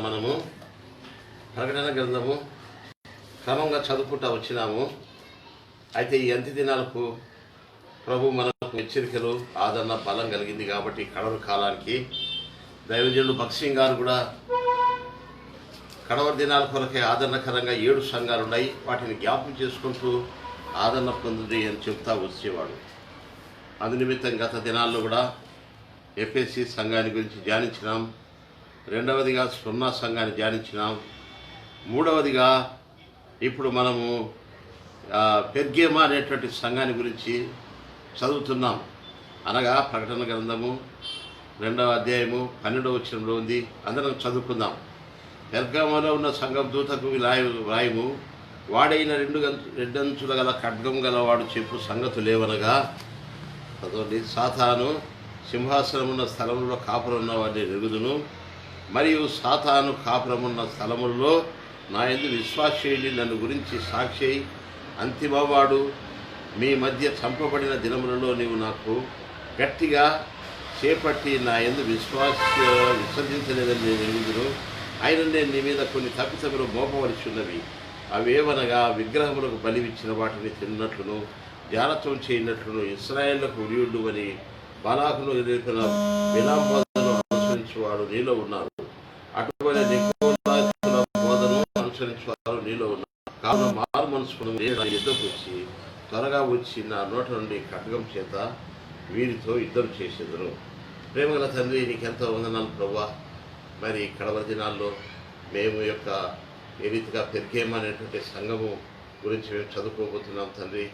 మనము ప్రకటన గ్రంథము క్రమంగా చదువుకుంటూ వచ్చినాము. అయితే ఈ అంత్య దినాలకు ప్రభు మనకు హెచ్చరికలు ఆదరణ బలం కలిగింది కాబట్టి కడవరి కాలానికి దైవజనుడు భక్త్ సింగ్ గారు కూడా కడవరి దినాల కొరకే ఆదరణకరంగా 7 సంఘాలు ఉన్నాయి, వాటిని జ్ఞాపకం చేసుకుంటూ ఆదరణ పొందుది అని చెప్తా వచ్చేవాడు. అందునిమిత్తం గత దినాల్లో కూడా ఎఫ్ఎస్సి సంఘాన్ని గురించి ధ్యానించినాం. రెండవదిగా సున్నా సంఘాన్ని ధ్యానించినాం. మూడవదిగా ఇప్పుడు మనము పెర్గేమా అనేటువంటి సంఘాన్ని గురించి చదువుతున్నాం. అనగా ప్రకటన గ్రంథము 2వ అధ్యాయము 12వ వచనంలో ఉంది. అందరం చదువుకుందాం. పెర్గమలో ఉన్న సంఘం దూతకు వ్రాయము, వాడైన రెండంచుల గల ఖడ్గం గలవాడు చెప్పు సంగతులేవనగా, సాతాను సింహాసనమున్న స్థలములో కాపురమున్న వాడిని ఎరుగుదును, మరియు సాతాను కాపురమున్న స్థలములలో నా యందు విశ్వాసేయుడి నన్ను గురించి సాక్షి అంతిమవాడు మీ మధ్య చంపబడిన దినములలో నీవు నాకు గట్టిగా చేపట్టి నా యందు విసర్జించలేదని నేను ఎరుగుదును. ఆయన నేను నీ మీద కొన్ని తప్పితములు మోపవలసి ఉన్నవి. అవేవనగా విగ్రహములకు బలివిచ్చిన వాటిని తిన్నట్లును, జానత్వం చేయనట్లును, ఇశ్రాయేళ్లకు ఉరియుడు అని బాలాకును రేపిన విలాంబోధను అనుసరించేవాడు నీలో ఉన్నారు. అటువంటి నికోలాయితుల బోధను అనుసరించేవారు నీలో ఉన్నారు. కావున మారు మనసుకుని యుద్ధకు వచ్చి త్వరగా వచ్చి నా నోట నుండి ఖడ్గం చేత వీరితో యుద్ధం చేసేదను. ప్రేమగల తండ్రి, నీకెంతో వందనాలు ప్రభువా. మరి కడవరి దినాల్లో మేము ఏ రీతిగా పెర్గేమా అనేటువంటి సంఘము గురించి మేము చదువుకోబోతున్నాం తండ్రి.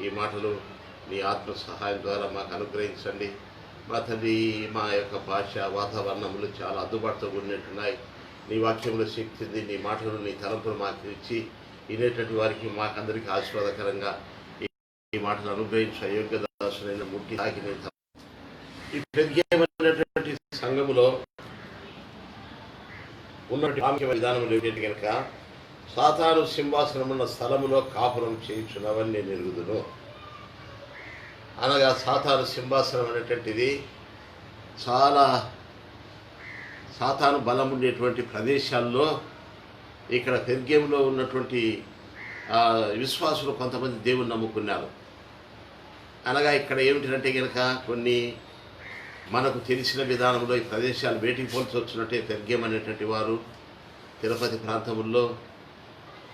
ఈ మాటలు నీ ఆత్మ సహాయం ద్వారా మాకు అనుగ్రహించండి. మా తండ్రి, మా భాష వాతావరణములు చాలా అందుబాటులో ఉన్నట్టున్నాయి. నీ వాక్యంలో శక్తి ఉంది. నీ మాటలు నీ తలంపులు మాకు ఇచ్చి వినేటువంటి వారికి మాకందరికీ ఆశీర్వాదకరంగా ఈ మాటలు అనుగ్రహించే అయోగ్య దాసులైన ముట్టి తాకి ఈ పెర్గేమా అనేటువంటి సంఘములో ఉన్నటువంటి ప్రాముఖ్య విధానములు ఏంటి కనుక, సాతాను సింహాసనమున్న స్థలములో కాపురం చేయించున్నవని నేను ఎరుగుదును. అనగా సాతాను సింహాసనం అనేటువంటిది చాలా సాతాను బలం ఉండేటువంటి ప్రదేశాల్లో ఇక్కడ పెర్గేములో ఉన్నటువంటి విశ్వాసులు కొంతమంది దేవుని నమ్ముకున్నారు. అనగా ఇక్కడ ఏమిటంటే కనుక కొన్ని మనకు తెలిసిన విధానంలో ఈ ప్రదేశాలు వేటికి పోల్చి వచ్చినట్టే పెర్గేమ్ అనేటువంటి వారు తిరుపతి ప్రాంతముల్లో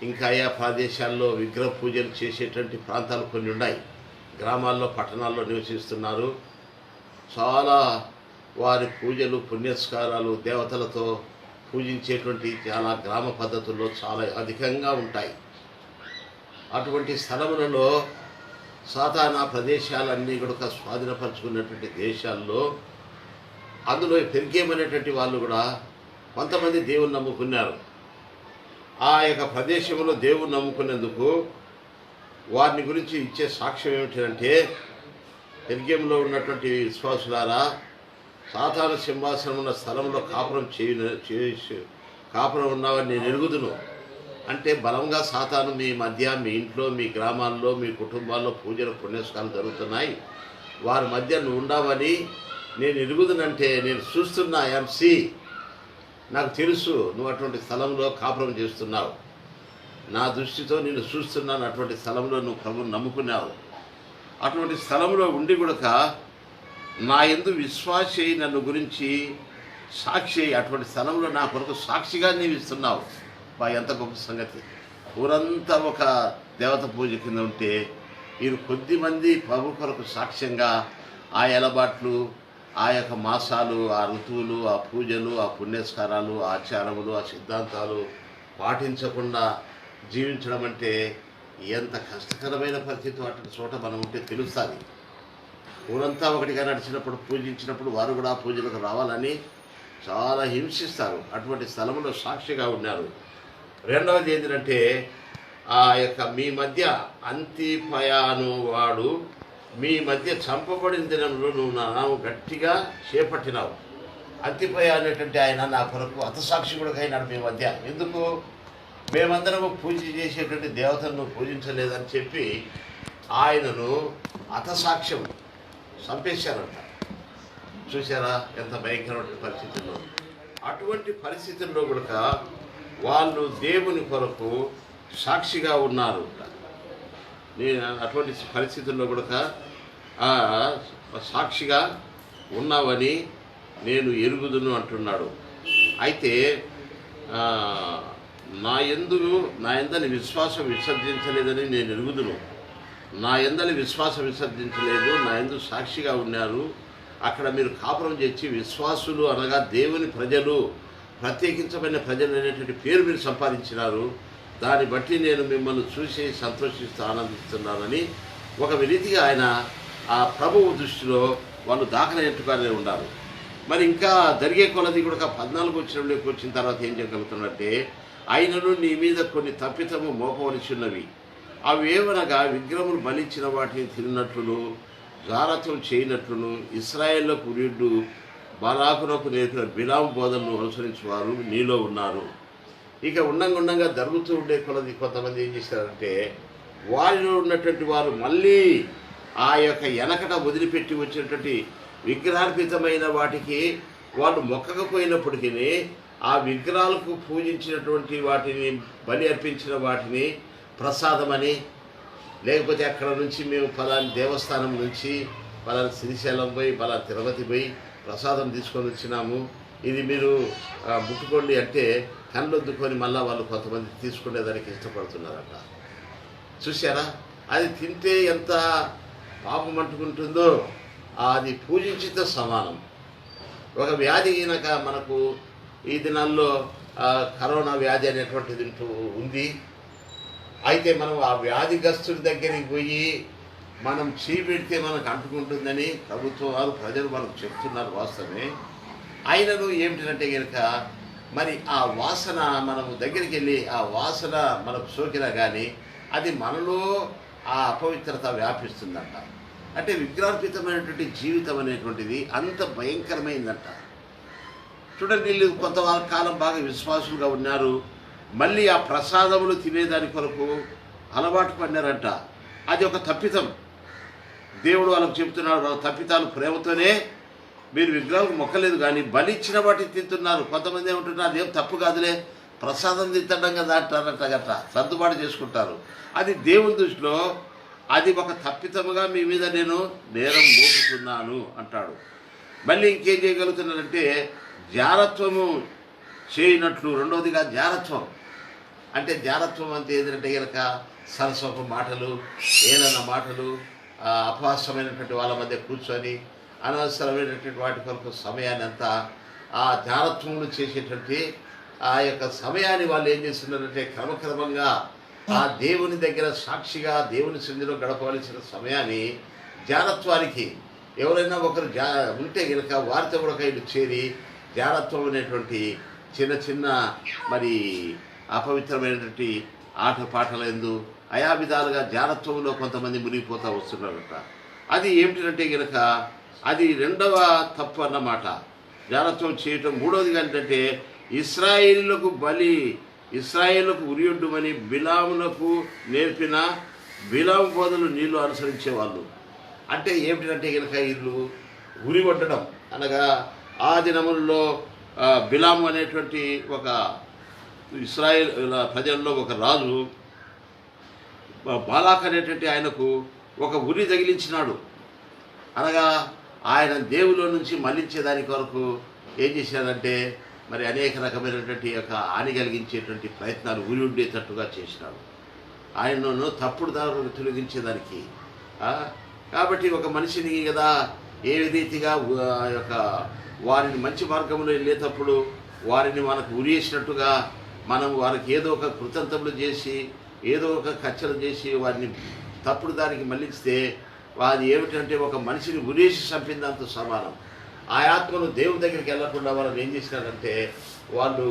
ఇంకా ఆయా ప్రదేశాల్లో విగ్రహ పూజలు చేసేటువంటి ప్రాంతాలు కొన్ని ఉన్నాయి. గ్రామాల్లో పట్టణాల్లో నివసిస్తున్నారు. చాలా వారి పూజలు పుణ్యస్కారాలు దేవతలతో పూజించేటువంటి చాలా గ్రామ పద్ధతుల్లో చాలా అధికంగా ఉంటాయి. అటువంటి స్థలములలో సాతానా ప్రదేశాలన్నీ కూడా స్వాధీనపరుచుకున్నటువంటి దేశాల్లో అందులో పెర్గేమ్ అనేటువంటి వాళ్ళు కూడా కొంతమంది దేవుని నమ్ముకున్నారు. ఆ ప్రదేశంలో దేవుని నమ్ముకునేందుకు వారిని గురించి ఇచ్చే సాక్ష్యం ఏమిటంటే, పెర్గేములో ఉన్నటువంటి విశ్వాసులారా, సాతాను సింహాసనం ఉన్న స్థలంలో కాపురం ఉన్నావని నేను ఎరుగుదును. అంటే బలంగా సాతాను మీ మధ్య, మీ ఇంట్లో, మీ గ్రామాల్లో, మీ కుటుంబాల్లో పూజలు పుణ్యస్కారాలు జరుగుతున్నాయి. వారి మధ్య నువ్వు ఉండవని నేను ఎరుగుదునంటే, నేను చూస్తున్నా, ఎంసీ నాకు తెలుసు నువ్వు అటువంటి స్థలంలో కాపురం చేస్తున్నావు. నా దృష్టితో నేను చూస్తున్నాను. అటువంటి స్థలంలో నువ్వు ప్రభువును నమ్ముకున్నావు. అటువంటి స్థలంలో ఉండి కూడా నా యందు విశ్వాసి నన్ను గురించి సాక్షి, అటువంటి స్థలంలో నా కొరకు సాక్షిగా నీవు ఇస్తున్నావు. ఎంత గొప్ప సంగతి. ఊరంతా ఒక దేవత పూజ కింద ఉంటే వీరు కొద్దిమంది ప్రభు కొరకు సాక్ష్యంగా ఆ ఎలబాట్లు, ఆ మాసాలు, ఆ ఋతువులు, ఆ పూజలు, ఆ పుణ్యస్కారాలు, ఆచారములు, ఆ సిద్ధాంతాలు పాటించకుండా జీవించడం అంటే ఎంత కష్టకరమైన పరిస్థితి. అటువంటి చోట మనం ఉంటే తెలుస్తుంది. ఊరంతా ఒకటిగా నడిచినప్పుడు, పూజించినప్పుడు వారు కూడా ఆ పూజలకు రావాలని చాలా హింసిస్తారు. అటువంటి స్థలంలో సాక్షిగా ఉన్నారు. రెండవది ఏంటంటే, మీ మధ్య అంతిపయాను వాడు మీ మధ్య చంపబడిన దినంలో నువ్వు నా నామం గట్టిగా చేపట్టినావు. అంతిపయ అనేటువంటి ఆయన నా కొరకు హతసాక్షి కూడా అయినాడు మీ మధ్య. ఎందుకు? మేమందరము పూజ చేసేటువంటి దేవతలను పూజించలేదని చెప్పి ఆయనను హతసాక్ష్యం చంపేశారంట. చూసారా ఎంత భయంకరమైన పరిస్థితుల్లో. అటువంటి పరిస్థితుల్లో కూడా వాళ్ళు దేవుని కొరకు సాక్షిగా ఉన్నారు. నేను అటువంటి పరిస్థితుల్లో కూడా సాక్షిగా ఉన్నావని నేను ఎరుగుదును అంటున్నాడు. అయితే నా యందలి విశ్వాసం విసర్జించలేదని నేను ఎరుగుదును. నా యందలి విశ్వాసం విసర్జించలేదు, నా యందు సాక్షిగా ఉన్నారు. అక్కడ మీరు కాపురం చేసి విశ్వాసులు అనగా దేవుని ప్రజలు, ప్రత్యేకించబడిన ప్రజలు అనేటువంటి పేరు మీరు సంపాదించినారు. దాన్ని బట్టి నేను మిమ్మల్ని చూసి సంతోషిస్తూ ఆనందిస్తున్నానని ఒక రీతిగా ఆయన ఆ ప్రభువు దృష్టిలో వాళ్ళు దాఖలైనట్టుగానే ఉన్నారు. మరి ఇంకా జరిగే కొలది కూడా 14 వచ్చినలోకి వచ్చిన తర్వాత ఏం చేయగలుగుతున్నట్టే, ఆయనను నీ మీద కొన్ని తప్పితము మోపవలసి ఉన్నవి. అవి ఏమనగా విగ్రహములు బలించిన వాటిని తిన్నట్లును, జారత్వం చేయనట్లును, ఇశ్రాయేళ్ల కుర్యుడు బాలాకునకు నేర్పిన బిలాము బోధనను అనుసరించేవారు నీలో ఉన్నారు. ఇక ఉండంగా జరుగుతూ ఉండే కొలది కొంతమంది ఏం చేశారంటే, వారిలో ఉన్నటువంటి వారు మళ్ళీ ఆ యొక్క వెనకట వదిలిపెట్టి వచ్చినటువంటి విగ్రహార్పితమైన వాటికి వాళ్ళు మొక్కకపోయినప్పటికీ ఆ విగ్రహాలకు పూజించినటువంటి వాటిని బలి అర్పించిన వాటిని ప్రసాదమని, లేకపోతే అక్కడ నుంచి మేము పలాని దేవస్థానం నుంచి పలాని శ్రీశైలం పోయి పలాని తిరుపతి పోయి ప్రసాదం తీసుకొని వచ్చినాము, ఇది మీరు ముట్టుకోండి అంటే కళ్ళొద్దుకొని మళ్ళీ వాళ్ళు కొంతమంది తీసుకునేదానికి ఇష్టపడుతున్నారట. చూసారా? అది తింటే ఎంత పాపం అంటుకుంటుందో అది పూజించితో సమానం. ఒక వ్యాధి కనుక మనకు ఈ దినాల్లో కరోనా వ్యాధి అనేటువంటిది ఉంది. అయితే మనం ఆ వ్యాధిగ్రస్తుడి దగ్గరికి పోయి మనం చీపెడితే మనకు అంటుకుంటుందని ప్రభుత్వం వారు ప్రజలు మనకు చెప్తున్నారు. వాస్తవమే. అయినను ఏమిటంటే కనుక మరి ఆ వాసన మనము దగ్గరికి వెళ్ళి ఆ వాసన మనకు సోకినా కానీ అది మనలో ఆ అపవిత్రత వ్యాపిస్తుందంట. అంటే విగ్రహార్పితమైనటువంటి జీవితం అనేటువంటిది అంత భయంకరమైందంట. చూడండి, వీళ్ళు కొంతకాలం బాగా విశ్వాసులుగా ఉన్నారు, మళ్ళీ ఆ ప్రసాదములు తినేదాని కొరకు అలవాటు పడినారంట. అది ఒక తప్పితం. దేవుడు వాళ్ళకు చెబుతున్నాడు, తప్పితాలు ప్రేమతోనే మీరు విగ్రహాలకు మొక్కలేదు కానీ బలి ఇచ్చిన వాటిని తింటున్నారు. కొంతమంది ఏమంటున్నారు, ఏం తప్పు కాదులే, ప్రసాదం తింటడం కదా అంటారట, గట్రా సర్దుబాటు చేసుకుంటారు. అది దేవుని దృష్టిలో అది ఒక తప్పితముగా మీ మీద నేను నేరం మోపుతున్నాను అంటాడు. మళ్ళీ ఇంకేం చేయగలుగుతున్నారంటే జారత్వము చేయనట్లు. రెండవదిగా జారత్వం అంటే జారత్వం అంటే ఏంటంటే కనుక సరస్వపు మాటలు, ఏలన మాటలు, అపహాస్యమైనటువంటి వాళ్ళ మధ్య కూర్చొని అనవసరమైనటువంటి వాటి కొరకు సమయాన్ని అంతా ఆ జారత్వములు చేసేటువంటి ఆ యొక్క సమయాన్ని వాళ్ళు ఏం చేస్తున్నారంటే క్రమక్రమంగా ఆ దేవుని దగ్గర సాక్షిగా దేవుని సన్నిధిలో గడపవలసిన సమయాన్ని జారత్వానికి ఎవరైనా ఒకరు ఉంటే కనుక వారితో కూడా వీళ్ళు చేరి జారత్వం అనేటువంటి చిన్న మరి అపవిత్రమైనటువంటి ఆటపాటలందు ఆయా విధాలుగా జారత్వంలో కొంతమంది మునిగిపోతూ వస్తున్నారట. అది ఏమిటంటే కనుక అది రెండవ తప్పు అన్నమాట, జారత్వం చేయటం. మూడవదిగా ఏంటంటే ఇశ్రాయేలులకు ఉరియొడ్డుమని బిలామునకు నేర్పిన బిలాము బోధలు నీళ్ళు అనుసరించేవాళ్ళు. అంటే ఏమిటంటే కనుక వీళ్ళు ఉరి కొట్టడం అనగా ఆ దినములలో బిలాము అనేటువంటి ఒక ఇశ్రాయేల్ ప్రజల్లో ఒక రాజు బాలాక్ అనేటువంటి ఆయనకు ఒక ఉరి తగిలించినాడు. అనగా ఆయన దేవులో నుంచి మళ్లించేదాని కొరకు ఏం చేశాడంటే మరి అనేక రకమైనటువంటి యొక్క హాని కలిగించేటువంటి ప్రయత్నాలు ఉరి ఉండేటట్టుగా చేసినాడు. ఆయనను తప్పుడు దారులను తొలగించేదానికి. కాబట్టి ఒక మనిషిని కదా ఏ రీతిగా యొక్క వారిని మంచి మార్గంలో వెళ్ళేటప్పుడు వారిని మనకు ఉరియేసినట్టుగా మనం వారికి ఏదో ఒక కృతంతములు చేసి ఏదో ఒక కచ్చలు చేసి వారిని తప్పుడు దానికి మళ్ళిస్తే అది ఏమిటంటే ఒక మనిషిని ఉరేసి చంపిందంత సమానం. ఆ ఆత్మను దేవుని దగ్గరికి వెళ్ళకుండా వాళ్ళని ఏం చేసినారంటే వాళ్ళు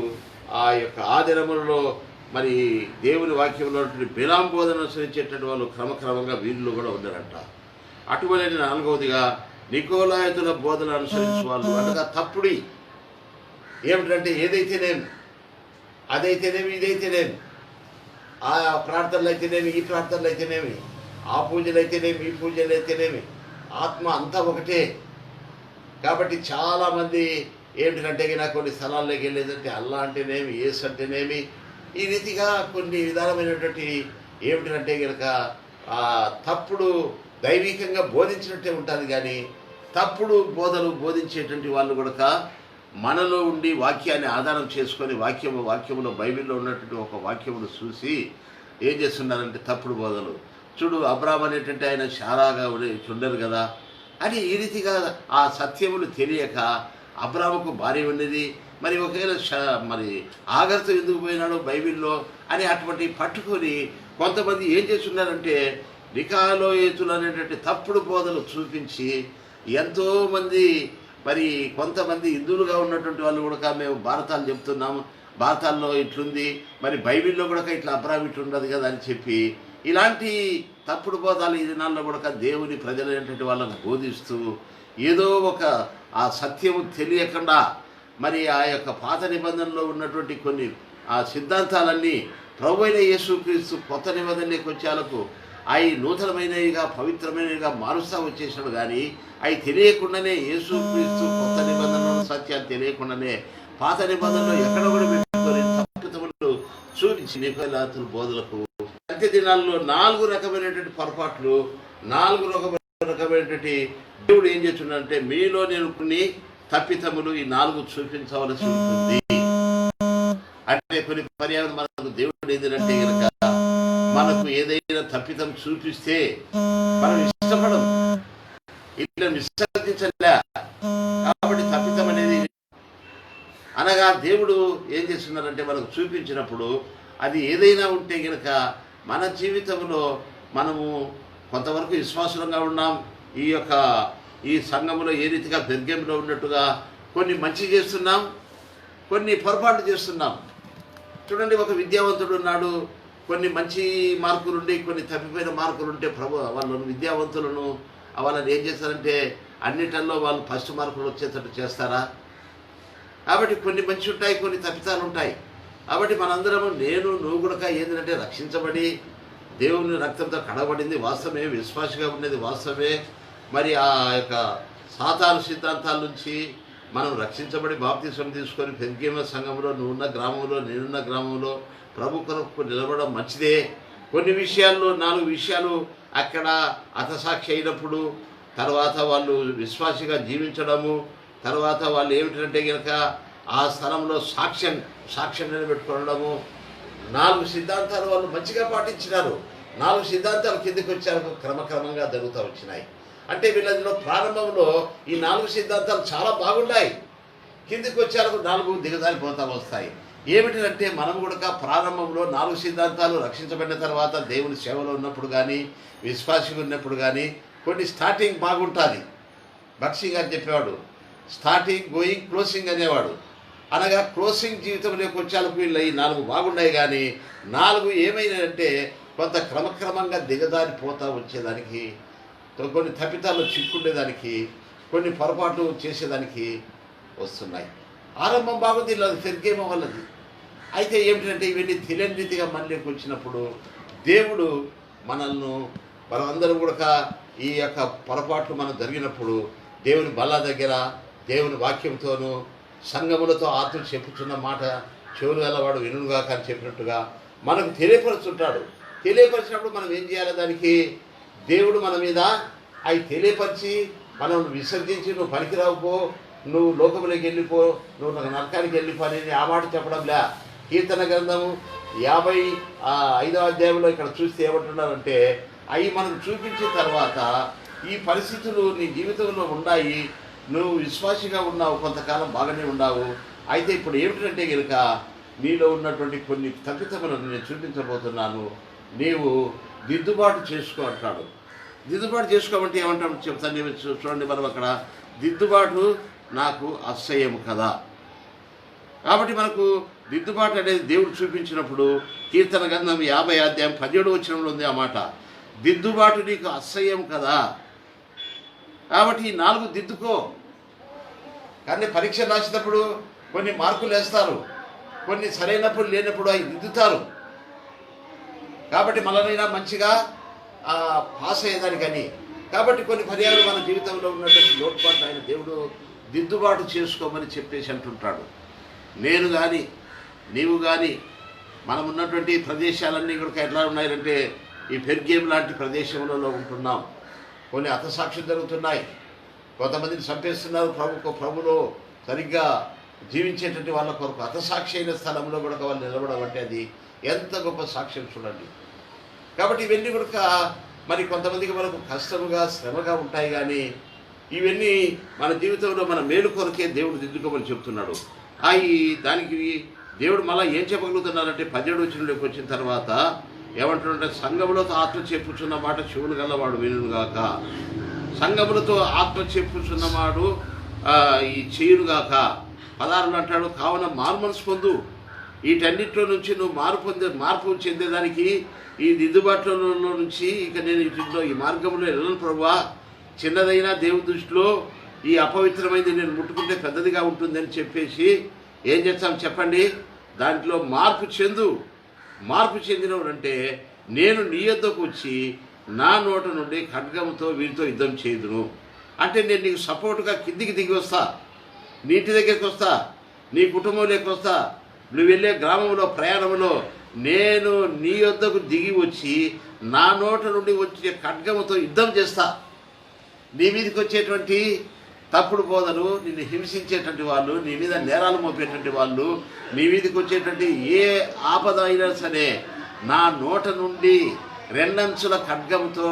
ఆ యొక్క ఆ దినములలో మరి దేవుని వాక్యంలో బిలాము బోధన అనుసరించేటువంటి వాళ్ళు క్రమక్రమంగా వీళ్ళు కూడా ఉన్నారంట. అటువంటి నాలుగవదిగా నికోలాయితుల బోధన అనుసరించే వాళ్ళు అనగా తప్పుడి ఏమిటంటే ఏదైతేనేమి అదైతేనేమి ఇదైతేనేమి, ఆ ప్రార్థనలు అయితేనేమి ఈ ప్రార్థనలు అయితేనేమి, ఆ పూజలు అయితేనేమి ఈ పూజలు అయితేనేమి, ఆత్మ అంతా ఒకటే. కాబట్టి చాలామంది ఏమిటంటే నాకు కొన్ని స్థలాల్లోకి వెళ్ళేదంటే అల్లా అంటేనేమి, యేసు అంటేనేమి, ఈ రీతిగా కొన్ని విధానమైనటువంటి ఏమిటంటే కనుక తప్పుడు దైవికంగా బోధించినట్టే ఉంటుంది. కానీ తప్పుడు బోధలు బోధించేటువంటి వాళ్ళు కూడా మనలో ఉండి వాక్యాన్ని ఆధారం చేసుకొని వాక్యములో బైబిల్లో ఉన్నటువంటి ఒక వాక్యమును చూసి ఏం చేస్తున్నారంటే తప్పుడు బోధలు. చూడు, అబ్రాహాం అనేటువంటి ఆయన శారాగా ఉండరు కదా అని ఈ రీతిగా ఆ సత్యములు తెలియక అబ్రాహాముకు భార్య ఉన్నది, మరి ఒకవేళ మరి ఆగర్తో ఎందుకు పోయినాడు బైబిల్లో అని అటువంటి పట్టుకొని కొంతమంది ఏం చేస్తున్నారంటే నికాలోయేతులు అనేటువంటి తప్పుడు బోధలు చూపించి ఎంతోమంది మరి కొంతమంది హిందువులుగా ఉన్నటువంటి వాళ్ళు కూడా మేము భారతాలు చెప్తున్నాము, భారతాల్లో ఇట్లుంది, మరి బైబిల్లో కూడా ఇట్లా అబ్రాహాం ఇట్లా ఉండదు కదా అని చెప్పి ఇలాంటి తప్పుడు బోధాలు ఈ దినాల్లో కూడా దేవుని ప్రజలైనటువంటి వాళ్ళకు బోధిస్తూ ఏదో ఒక ఆ సత్యము తెలియకుండా మరి ఆ యొక్క పాత నిబంధనలో ఉన్నటువంటి కొన్ని ఆ సిద్ధాంతాలన్నీ ప్రభువైన యేసుక్రీస్తు కొత్త నిబంధనలోకి వచ్చేలకు అవి నూతనమైనవిగా పవిత్రమైనవిగా మారుస్తూ వచ్చేసాడు. కానీ అవి తెలియకుండానే యేసుక్రీస్తు కొత్త నిబంధనలు సత్యాలు తెలియకుండానే పాత నిబంధనలు ఎక్కడ కూడా పెట్టుకొని తప్పుతములు చూపించి నికోలాతుల బోధలకు అంత్య దినాల్లో 4 రకమైనటువంటి పొరపాట్లు, 4 రకమైనటువంటి దేవుడు ఏం చేస్తున్నాడంటే మీలో నేను కొన్ని తప్పితములు ఈ 4 చూపించవలసి ఉంటుంది. అంటే కొన్ని పర్యావరణ మనకు దేవుడు ఏంటంటే కనుక మనకు ఏదైనా తప్పితం చూపిస్తే మనం ఇష్టపడం, ఇట్లా విసర్జించలే. కాబట్టి తప్పితం అనేది అనగా దేవుడు ఏం చేస్తున్నారంటే మనకు చూపించినప్పుడు అది ఏదైనా ఉంటే కనుక మన జీవితంలో మనము కొంతవరకు విశ్వాసంగా ఉన్నాం. ఈ సంఘంలో ఏ రీతిగా బెర్గెంలో ఉన్నట్టుగా కొన్ని మంచి చేస్తున్నాం, కొన్ని పొరపాట్లు చేస్తున్నాం. చూడండి, ఒక విద్యావంతుడు ఉన్నాడు, కొన్ని మంచి మార్కులుండి కొన్ని తప్పిపోయిన మార్కులుంటే వాళ్ళను విద్యావంతులను వాళ్ళని ఏం చేస్తారంటే అన్నిటల్లో వాళ్ళు ఫస్ట్ మార్కులు వచ్చేటట్టు చేస్తారా? కాబట్టి కొన్ని మంచి ఉంటాయి, కొన్ని తప్పితాలు ఉంటాయి. కాబట్టి మనందరము నువ్వు కూడా ఏంటంటే రక్షించబడి దేవుని రక్తంతో కడబడింది వాస్తవమే, విశ్వాసగా ఉండేది వాస్తవమే. మరి ఆ యొక్క సాతాను సిద్ధాంతాల నుంచి మనం రక్షించబడి బాప్తిసం తీసుకొని పెద్ద సంఘంలో నువ్వున్న గ్రామంలో నేనున్న గ్రామంలో ప్రభు కొరకు నిలబడడం మంచిదే. కొన్ని విషయాల్లో 4 విషయాలు అక్కడ హతసాక్షి అయినప్పుడు తర్వాత వాళ్ళు విశ్వాసిగా జీవించడము, తర్వాత వాళ్ళు ఏమిటంటే కనుక ఆ స్థలంలో సాక్ష్యం నిలబెట్టుకోవడము, 4 సిద్ధాంతాలు వాళ్ళు మంచిగా పాటించినారు. 4 సిద్ధాంతాలు కిందకి వచ్చారు, క్రమక్రమంగా జరుగుతూ వచ్చినాయి. అంటే వీళ్ళలో ప్రారంభంలో ఈ 4 సిద్ధాంతాలు చాలా బాగున్నాయి, కిందికి వచ్చారు 4 దిగజారిపోతూ వస్తాయి. ఏమిటంటే మనం కూడా ప్రారంభంలో 4 సిద్ధాంతాలు రక్షించబడిన తర్వాత దేవుని సేవలో ఉన్నప్పుడు కానీ విశ్వాసిగా ఉన్నప్పుడు కానీ కొన్ని స్టార్టింగ్ బాగుంటుంది. బక్షి గారు చెప్పేవాడు స్టార్టింగ్ గోయింగ్ క్లోజింగ్ అనేవాడు. అనగా క్లోజింగ్ జీవితంలోకి వచ్చేందుకు వీళ్ళు ఈ 4 బాగున్నాయి. కానీ 4 ఏమైనాయంటే కొంత క్రమక్రమంగా దిగజారిపోతూ వచ్చేదానికి, కొన్ని తప్పితాల్లో చిక్కుండేదానికి, కొన్ని పొరపాట్లు చేసేదానికి వస్తున్నాయి. ఆరంభం బాగుంది, అది పెరిగేమో వాళ్ళది. అయితే ఏమిటంటే ఇవన్నీ తెలియని రీతిగా మనలోకి వచ్చినప్పుడు దేవుడు మనమందరం కూడా ఈ యొక్క పొరపాట్లు మనం జరిగినప్పుడు దేవుని బల్ల దగ్గర దేవుని వాక్యంతోనూ సంఘములతో ఆత్మ చెప్పుచున్న మాట చెవులు గలవాడు వినుగా కానీ చెప్పినట్టుగా మనకు తెలియపరుచుంటాడు. తెలియపరిచినప్పుడు మనం ఏం చేయాలి? దానికి దేవుడు మన మీద అవి తెలియపరిచి మనం విసర్జించి నువ్వు పనికిరావుపో, నువ్వు లోకంలోకి వెళ్ళిపో, నువ్వు నరకానికి వెళ్ళిపో అని ఆ మాట చెప్పడంలే. కీర్తన గ్రంథము 55వ అధ్యాయంలో ఇక్కడ చూస్తే ఏమంటున్నారంటే అవి మనం చూపించిన తర్వాత ఈ పరిస్థితులు నీ జీవితంలో ఉన్నాయి, నువ్వు విశ్వాసిగా ఉన్నావు, కొంతకాలం బాగానే ఉన్నావు. అయితే ఇప్పుడు ఏమిటంటే కనుక నీలో ఉన్నటువంటి కొన్ని తప్పితములను నేను చూపించబోతున్నాను, నీవు దిద్దుబాటు చేసుకో అంటాడు. దిద్దుబాటు చేసుకోమంటే ఏమంటాడు చెప్తాను, చూడండి. మనం అక్కడ దిద్దుబాటు నాకు అసహ్యం కదా. కాబట్టి మనకు దిద్దుబాటు అనేది దేవుడు చూపించినప్పుడు కీర్తన గ్రంథం 50వ అధ్యాయం 17వ వచనంలో ఉంది ఆ మాట, దిద్దుబాటు నీకు అసహ్యం కదా. కాబట్టి ఈ 4 దిద్దుకో. కానీ పరీక్ష రాసేటప్పుడు కొన్ని మార్కులు వేస్తారు, కొన్ని సరైనప్పుడు లేనప్పుడు అవి దిద్దుతారు. కాబట్టి మననైనా మంచిగా పాస్ అయ్యేదానికని. కాబట్టి కొన్ని పర్యాలు మన జీవితంలో ఉన్నటువంటి లోటుపాట్లు ఆయన దేవుడు దిద్దుబాటు చేసుకోమని చెప్పేసి అంటుంటాడు. నేను కానీ నీవు కానీ మనం ఉన్నటువంటి ప్రదేశాలన్నీ కూడా ఎట్లా ఉన్నాయంటే ఈ పెర్గేమ్ లాంటి ప్రదేశంలో ఉంటున్నాం. కొన్ని హతసాక్ష్యం జరుగుతున్నాయి, కొంతమందిని చంపేస్తున్నారు. ప్రభులో సరిగ్గా జీవించేటువంటి వాళ్ళ కొరకు హతసాక్షి అయిన స్థలంలో కూడా వాళ్ళు నిలబడడం అంటే అది ఎంత గొప్ప సాక్ష్యం చూడండి. కాబట్టి ఇవన్నీ కూడా మరి కొంతమందికి మనకు కష్టముగా శ్రమగా ఉంటాయి, కానీ ఇవన్నీ మన జీవితంలో మన మేలు కొరకే దేవుడు దిద్దుకోమని చెప్తున్నాడు. దానికి దేవుడు మళ్ళీ ఏం చెప్పగలుగుతున్నారంటే 17వ వచనంలోకి వచ్చిన తర్వాత ఏమంటున్నాడంటే, సంఘములతో ఆత్మ చెప్పుచున్న మాట చెవులు గల్లవాడు వినుగాక, సంఘములతో ఆత్మ చెప్పుచున్నవాడు ఈ చేయునుగాక. 16 అంటాడు, కావున మారు మనసు పొందు, వీటన్నిటిలో నుంచి నువ్వు మార్పు చెందేదానికి ఈ దిద్దుబాటులో నుంచి ఇక నేను వీటిలో ఈ మార్గంలో వెళ్ళను ప్రభువా, చిన్నదైనా దేవుని దృష్టిలో ఈ అపవిత్రమైనది నేను ముట్టుకుంటే పెద్దదిగా ఉంటుందని చెప్పేసి ఏం చేస్తాం చెప్పండి, దాంట్లో మార్పు చెందినవాడంటే నేను నీ యొద్దకు వచ్చి నా నోట నుండి ఖడ్గంతో వీరితో యుద్ధం చేయుదును. అంటే నేను నీకు సపోర్టుగా కిందికి దిగి వస్తా, నీ ఇంటి దగ్గరికి వస్తా, నీ కుటుంబంలోకి వస్తా, నువ్వు వెళ్ళే గ్రామంలో ప్రయాణంలో నేను నీ యొద్దకు దిగి వచ్చి నా నోట నుండి వచ్చే ఖడ్గంతో యుద్ధం చేస్తా. నీ మీదకి వచ్చేటువంటి తప్పుడు బోధలు, నిన్ను హింసించేటువంటి వాళ్ళు, నీ మీద నేరాలు మోపేటువంటి వాళ్ళు, నీ మీదకి వచ్చేటువంటి ఏ ఆపద అయినా సరే నా నోట నుండి రెండంచుల ఖడ్గంతో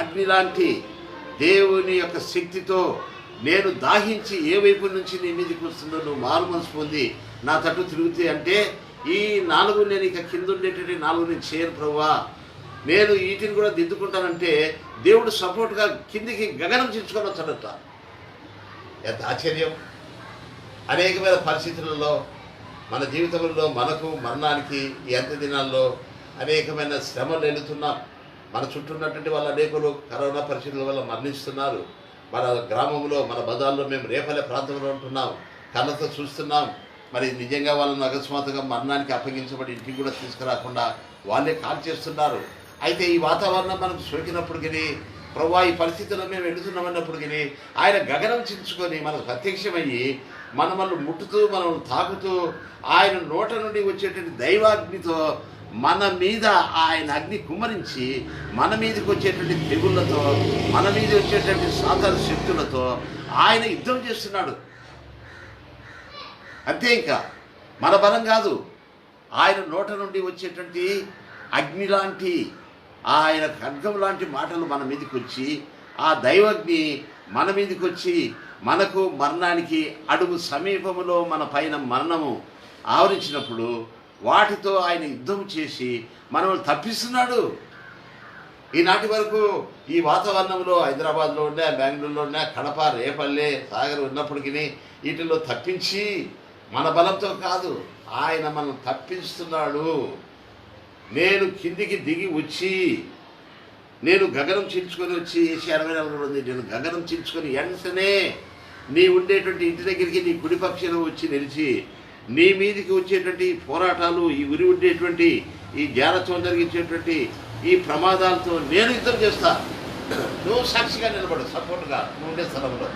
అగ్ని లాంటి దేవుని యొక్క శక్తితో నేను దాహించి ఏ వైపు నుంచి నీ మీదకి వస్తుందో నువ్వు మారు మనసు పొంది నా తట్టు తిరుగుతే అంటే ఈ 4 నేను ఇక కింద ఉండేటువంటి 4 నేను చేయను ప్రభువా, నేను వీటిని కూడా దిద్దుకుంటానంటే దేవుడు సపోర్ట్గా కిందికి గగనం చించుకొని వచ్చాడట. ఎంత ఆశ్చర్యం! అనేకమైన పరిస్థితులలో మన జీవితంలో మనకు మరణానికి ఈ అంత్య దినాల్లో అనేకమైన శ్రమలు వెళుతున్నాం. మన చుట్టూ ఉన్నటువంటి వాళ్ళు అనేకులు కరోనా పరిస్థితుల వల్ల మరణిస్తున్నారు. మన గ్రామంలో మన బజార్లో మేము రేపల్లె ప్రాంతంలో ఉంటున్నాం, కళ్ళతో చూస్తున్నాం. మరి నిజంగా వాళ్ళను అకస్మాత్తుగా మరణానికి అప్పగించబడి ఇంటికి కూడా తీసుకురాకుండా వాళ్ళే కాల్ చేస్తున్నారు. అయితే ఈ వాతావరణం మనకు సోకినప్పటికీ ప్రభువా ఈ పరిస్థితుల్లో మేము వెళుతున్నామన్నప్పటికీ ఆయన గగనం చించుకొని మనకు ప్రత్యక్షమయ్యి మనల్ని ముట్టుతూ మనం తాకుతూ ఆయన నోట నుండి వచ్చేటువంటి దైవాగ్నితో మన మీద ఆయన అగ్ని కుమ్మరించి మన మీదకి వచ్చేటువంటి తెగుళ్లతో, మన మీద వచ్చేటువంటి సాతాను శక్తులతో ఆయన యుద్ధం చేస్తున్నాడు. అంతే, ఇంకా మన బలం కాదు, ఆయన నోట నుండి వచ్చేటువంటి అగ్ని లాంటి ఆయన ఖడ్గం లాంటి మాటలు మన మీదకి వచ్చి ఆ దైవజ్ఞి మన మీదకి వచ్చి మనకు మరణానికి అడుగు సమీపములో మన పైన మరణము ఆవరించినప్పుడు వాటితో ఆయన యుద్ధం చేసి మనల్ని తప్పిస్తున్నాడు. ఈనాటి వరకు ఈ వాతావరణంలో హైదరాబాద్లో ఉండే, బెంగళూరులో ఉండే, కడప, రేపల్లె, సాగర్ ఉన్నప్పటికీ వీటిలో తప్పించి మన బలంతో కాదు, ఆయన మనం తప్పిస్తున్నాడు. నేను కిందికి దిగి వచ్చి నేను గగనం చించుకొని వచ్చి 64 ఉంది, నేను గగనం చించుకొని వెంటనే నీ ఉండేటువంటి ఇంటి దగ్గరికి నీ కుడి పక్షంలో వచ్చి నిలిచి నీ మీదికి వచ్చేటువంటి పోరాటాలు, ఈ ఉరి ఉండేటువంటి ఈ జారత్వం జరిగించేటువంటి ఈ ప్రమాదాలతో నేను యుద్ధం చేస్తా. నువ్వు సాక్షిగా నిలబడు, సపోర్ట్గా నువ్వు ఉండే స్థలంలో.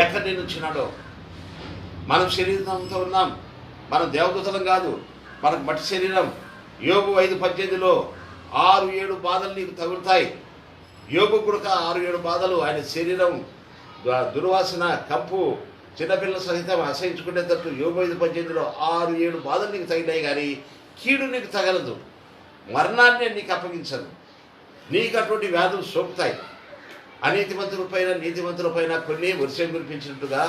ఎక్కడ నేను వచ్చినాడో మనం శరీరంతో ఉన్నాం, మనం దేవదూతలం కాదు, మనకు మట్టి శరీరం. యోబు 5:18లో 6-7 బాధలు నీకు తగులుతాయి. యోబు కూడా 6-7 బాధలు, ఆయన శరీరం దుర్వాసన, కంపు, చిన్నపిల్లల సహితం అసహించుకునేటట్టు యోబు 5:18లో 6-7 బాధలు నీకు తగినాయి, కానీ కీడు నీకు తగలదు, మరణాన్ని నీకు అప్పగించదు. నీకు అటువంటి వ్యాధులు సోకుతాయి. అనీతిమంతులపైన నీతిమంతులపైన కొన్ని వర్షం కురిపించినట్టుగా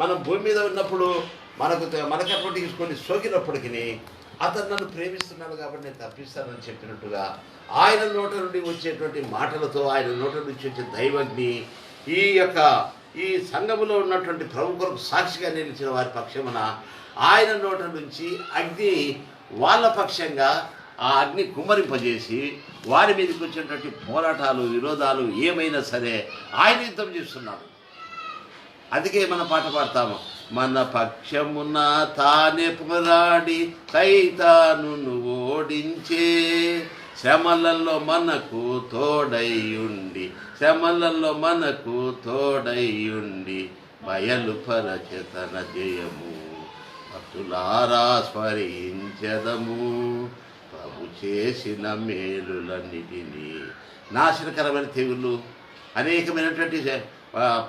మనం భూమి మీద ఉన్నప్పుడు మనకు అటువంటి కొన్ని సోకినప్పటికీ అతను నన్ను ప్రేమిస్తున్నాడు కాబట్టి నేను తప్పిస్తానని చెప్పినట్టుగా ఆయన నోట నుండి వచ్చేటువంటి మాటలతో, ఆయన నోట నుంచి వచ్చే దైవజ్ఞి ఈ సంఘములో ఉన్నటువంటి ప్రభు కొరకు సాక్షిగా నిలిచిన వారి పక్షమున ఆయన నోట నుంచి అగ్ని వాళ్ళ పక్షంగా ఆ అగ్ని కుమ్మరింపజేసి వారి మీదకి వచ్చేటువంటి పోరాటాలు, విరోధాలు ఏమైనా సరే ఆయన యుద్ధం చేస్తున్నాడు. అందుకే మన పాట పాడతాము, మన పక్షమున తానే పోరాడి సైతాను ఓడించే శ్రమలలో మనకు తోడైయుండి, శ్రమలలో మనకు తోడైయుండి బయలుపరచతన జయము. భక్తులారా స్మరించెదము ప్రభు చేసిన మేలులన్నిటినీ. నాశనకరమైన తెగుళ్ళు, అనేకమైనటువంటి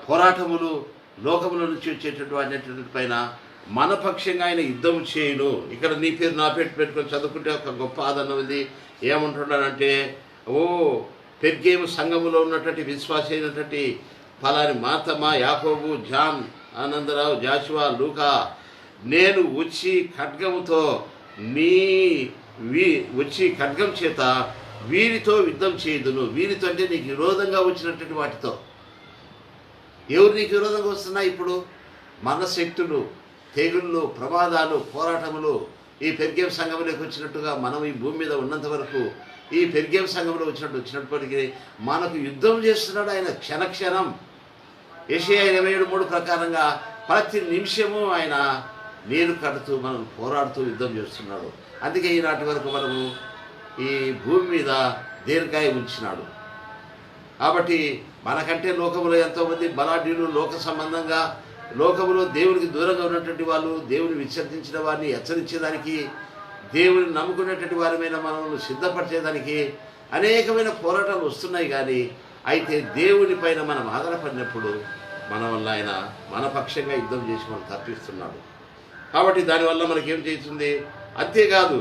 పోరాటములు లోకముల నుంచి వచ్చేటటువంటి పైన మన పక్షంగా ఆయన యుద్ధం చేయను. ఇక్కడ నీ పేరు నా పేరు పెట్టుకొని చదువుకుంటే ఒక గొప్ప ఆదరణ ఉంది. ఏమంటున్నాడంటే, ఓ పెర్గేము సంఘములో ఉన్నటువంటి విశ్వాస అయినటువంటి ఫలాని మార్తమా, యాకోబు, జాన్, ఆనందరావు, జాషువా, లూకా, నేను వచ్చి ఖడ్గముతో వచ్చి ఖడ్గం చేత వీరితో యుద్ధం చేయదును. వీరితో అంటే నీకు విరోధంగా వచ్చినటువంటి వాటితో. ఎవరు నీకు విరోధంగా వస్తున్నాయి ఇప్పుడు? మన శక్తులు, తెగుళ్ళు, ప్రమాదాలు, పోరాటములు ఈ పెర్గేం సంఘంలోకి వచ్చినట్టుగా మనం ఈ భూమి మీద ఉన్నంత వరకు ఈ పెర్గేం సంఘంలో వచ్చినప్పటికీ మనకు యుద్ధం చేస్తున్నాడు ఆయన క్షణక్షణం. యెషయా 27:3 ప్రకారంగా ప్రతి నిమిషము ఆయన నీరు కడుతూ మనం పోరాడుతూ యుద్ధం చేస్తున్నాడు. అందుకే ఈనాటి వరకు మనము ఈ భూమి మీద దీర్ఘాయువు ఉంచినాడు. కాబట్టి మనకంటే లోకములో ఎంతోమంది బలాఢ్యులు, లోక సంబంధంగా లోకములో దేవునికి దూరంగా ఉన్నటువంటి వాళ్ళు, దేవుని విసర్జించిన వారిని హెచ్చరించేదానికి, దేవుని నమ్ముకునేటువంటి వారి మీద మనల్ని సిద్ధపరిచేదానికి అనేకమైన పోరాటాలు వస్తున్నాయి. కానీ అయితే దేవుని పైన మనం ఆధారపడినప్పుడు మన వల్ల ఆయన మన పక్షంగా యుద్ధం చేసి మనం తప్పిస్తున్నాడు. కాబట్టి దానివల్ల మనకేం చేస్తుంది? అంతేకాదు,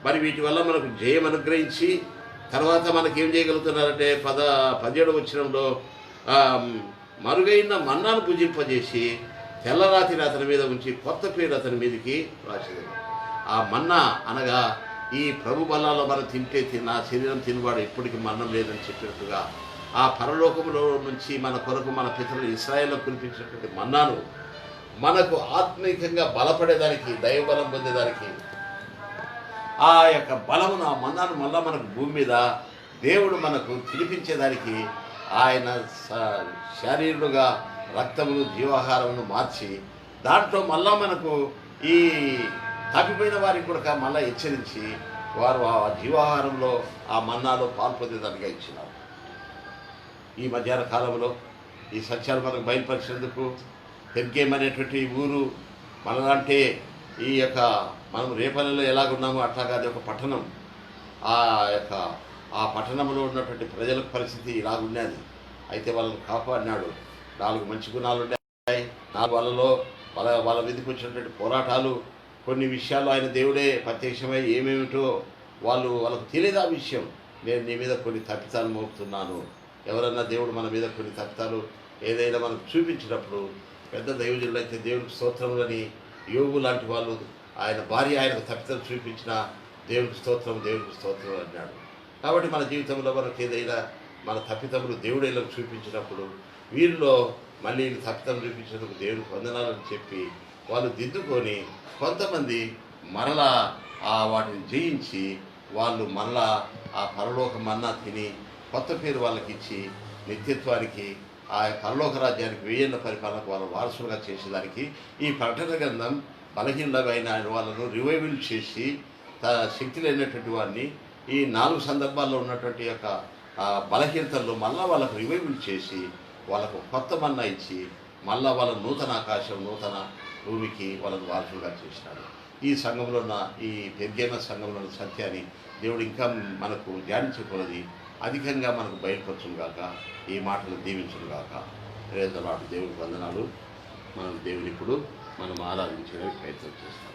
మరి వీటి వల్ల మనకు జయం అనుగ్రహించి తర్వాత మనకేం చేయగలుగుతున్నారంటే 17వ వచనంలో మరుగైన మన్నాను భుజింపజేసి తెల్లరాతిని అతని మీద ఉంచి కొత్త పేరు అతని మీదకి రాసేది. ఆ మన్నా అనగా ఈ ప్రభు బలాల్లో మనం తింటే నా శరీరం తినవాడు ఎప్పటికీ మరణం లేదని చెప్పినట్టుగా ఆ పరలోకంలో నుంచి మన కొరకు మన పితరులు ఇశ్రాయేల్లో కురిపించినటువంటి మన్నాను మనకు ఆత్మీయంగా బలపడేదానికి, దైవబలం పొందేదానికి, ఆ యొక్క బలమును, ఆ మన్నాను మళ్ళా మనకు భూమి మీద దేవుడు మనకు తినిపించేదానికి ఆయన శారీరుగా రక్తమును, జీవాహారమును మార్చి దాంట్లో మళ్ళా మనకు ఈ తప్పిపోయిన వారికి కూడా మళ్ళీ హెచ్చరించి వారు ఆ జీవాహారంలో ఆ మన్నాలో పాల్పొందేదానిగా ఇచ్చినారు. ఈ మధ్యాహ్న కాలంలో ఈ సత్యాలు మనకు బయలుపరిచేందుకు పెర్గేం అనేటువంటి ఊరు మనలంటే ఈ యొక్క మనం రేపల్లిలో ఎలాగున్నామో అట్లాగా అది ఒక పట్టణం. ఆ పట్టణంలో ఉన్నటువంటి ప్రజల పరిస్థితి ఇలాగున్నది. అయితే వాళ్ళని కాపాడినాడు. 4 మంచి గుణాలు ఉన్నాయి. 4 వాళ్ళ మీదకి వచ్చినటువంటి పోరాటాలు, కొన్ని విషయాలు ఆయన దేవుడే ప్రత్యక్షమై ఏమేమిటో వాళ్ళకు తెలియదు ఆ విషయం. నేను నీ మీద కొన్ని తప్పితాలు మోపుతున్నాను. ఎవరన్నా దేవుడు మన మీద కొన్ని తప్పితాలు ఏదైనా మనకు చూపించినప్పుడు పెద్ద దైవజనులు అయితే దేవుడికి స్తోత్రములని, యోగు లాంటి వాళ్ళు ఆయన భార్య ఆయనకు తప్పితాలు చూపించిన దేవుడికి స్తోత్రం, దేవుడికి స్తోత్రం అన్నాడు. కాబట్టి మన జీవితంలో మనకు ఏదైనా మన తప్పితములు దేవుడేలా చూపించినప్పుడు వీరిలో మళ్ళీ తప్పితం చూపించినందుకు దేవుడికి వందనాలని చెప్పి వాళ్ళు దిద్దుకొని కొంతమంది మరలా వాటిని జయించి వాళ్ళు మరలా ఆ పరలోక మన్నా తిని కొత్త పేరు వాళ్ళకి ఇచ్చి నిత్యత్వానికి ఆ పరలోక రాజ్యానికి 1000 పరిపాలనకు వాళ్ళ వారసులుగా చేసేదానికి ఈ ప్రకటన గ్రంథం బలహీనమైన వాళ్ళను రివైవల్ చేసి శక్తి లేనటువంటి వారిని ఈ 4 సందర్భాల్లో ఉన్నటువంటి యొక్క బలహీనతల్లో మళ్ళా వాళ్ళకు రివైవల్ చేసి వాళ్ళకు కొత్త మన్నా ఇచ్చి మళ్ళా వాళ్ళ నూతన ఆకాశం, నూతన భూమికి వాళ్ళను వారసులుగా చేసినాడు. ఈ సంఘంలో ఉన్న ఈ పెర్గేమ సంఘంలోని సత్యాన్ని దేవుడు ఇంకా మనకు ధ్యానించకూడదు అధికంగా మనకు బయలుపరచును గాక. ఈ మాటలు దీవించును గాక. ప్రేజలాడు దేవుడికి వందనాలు. మనం దేవుని ఇప్పుడు మనం ఆరాధించడానికి ప్రయత్నం చేస్తాం.